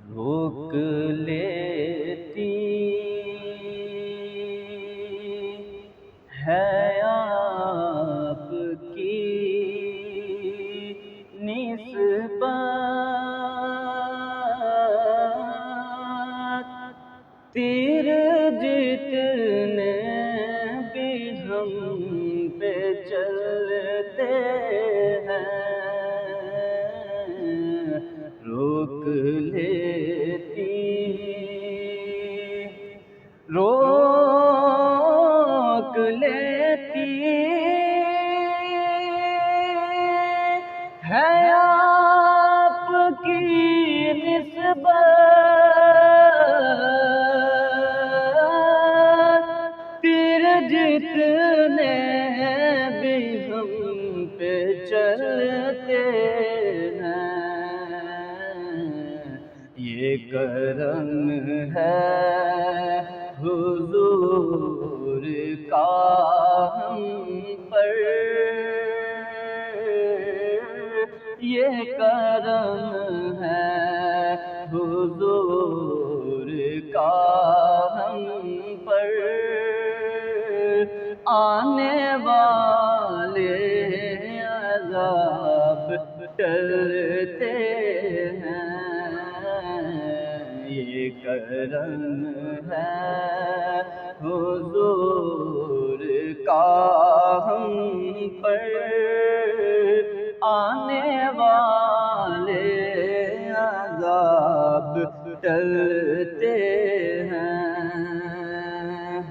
روک لیتی ہے آپ کی نسبت، تیر جتنے بھی ہم پہ چلتے ہیں روک لیتی ہے آپ کی نسبت، تیر جتنے بھی ہم پہ چلتے ہیں یہ کرم ہے حضور کا ہم پر، یہ کرم ہے حضور کا ہم پر، آنے والے عذاب ٹلتے ہیں یہ کرم ہے حضور کا ہم پر، آنے والے عذاب ٹلتے ہیں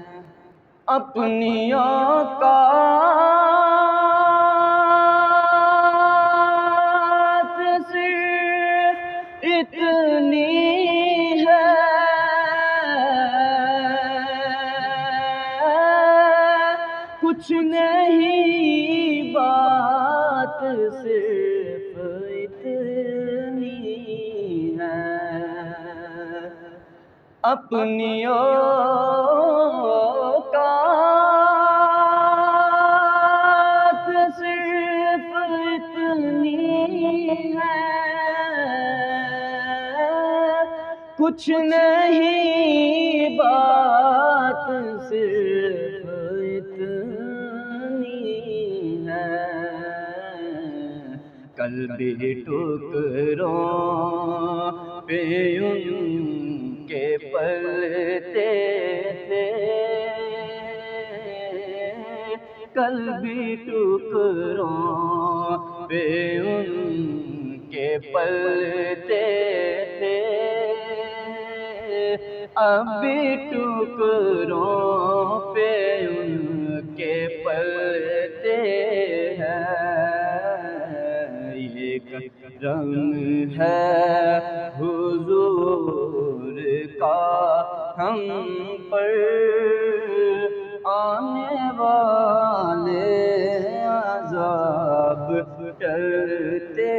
اپنی اوقات صرف اتنی ہے کچھ نہیں بات صرف اتنی ہے، اپنی اوقات صرف اتنی ہے کچھ نہیں بات صرف اتنی ہے، کل بھی ٹکروں پہ ان کے پلتے تھے، کل بھی ٹکروں پہ ان کے پلتے تھے، اب بھی ٹکروں پہ ان کے پلتے ہیں یہ کرم ہے حضور کا ہم پر، آنے والے عذاب ٹلتے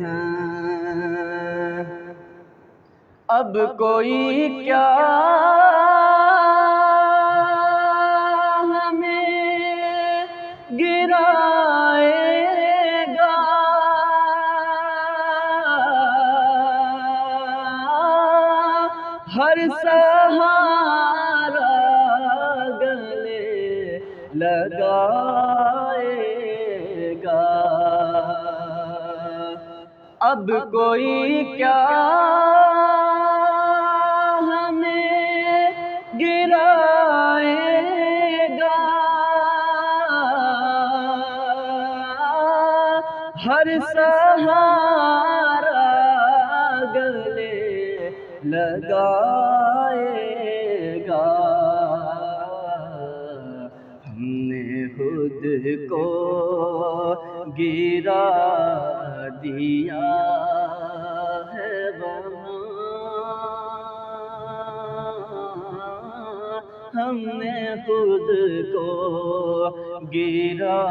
ہیں اب کوئی کیا ہمیں گرائے گا، ہر سہارا گلے لگائے گا، اب کوئی کیا ہمیں گرائے گا، ہر سہارا گلے لگائے گا، ہم نے خود کو گرا دیا ہے ہم نے خود کو گرا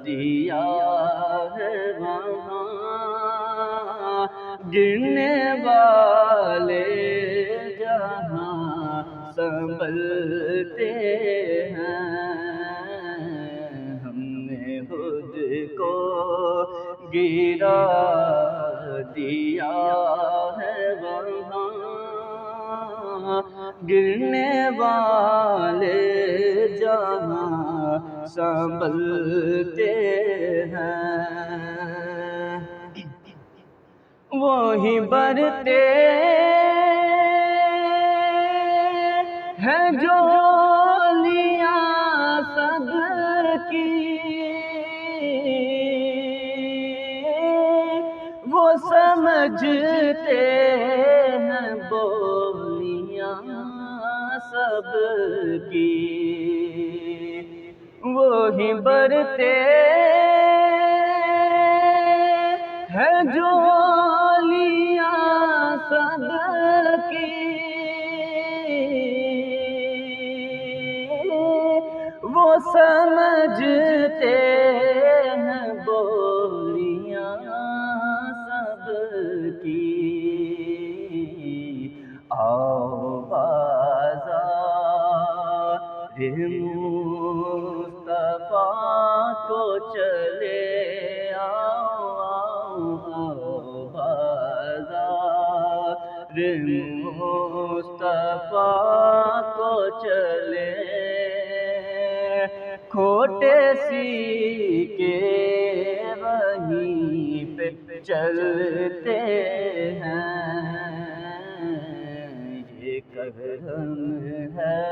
دیا ہے وہاں، گرنے والے جہاں سنبھلتے ہیں، ہم نے خود کو گرا دیا ہے گرنے والے جہاں سنبھلتے ہیں، وہی برتے ہیں جولیاں سب کی، وہ سمجھتے ہیں بولیاں سب کی، وہی برتے ہیں جولیاں سب کی، وہ سمجھتے ہیں بولیاں سب کی۔ آؤ بازار مصطفیٰ کو چلے، آؤ بازار مصطفیٰ کو چلے، کھوٹے سیکے وہیں پہ چلتے ہیں، یہ کرم ہے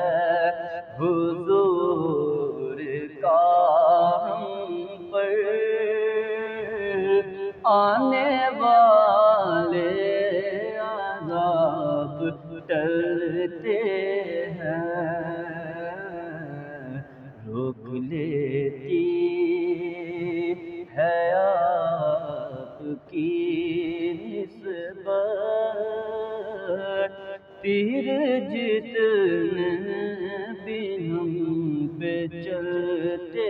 حضور کا ہم پر، آنے والے عذاب ٹلتے ہیں، روک لیتی ہے آپ کی نسبت، تیر جتنے بھی ہم پہ چلتے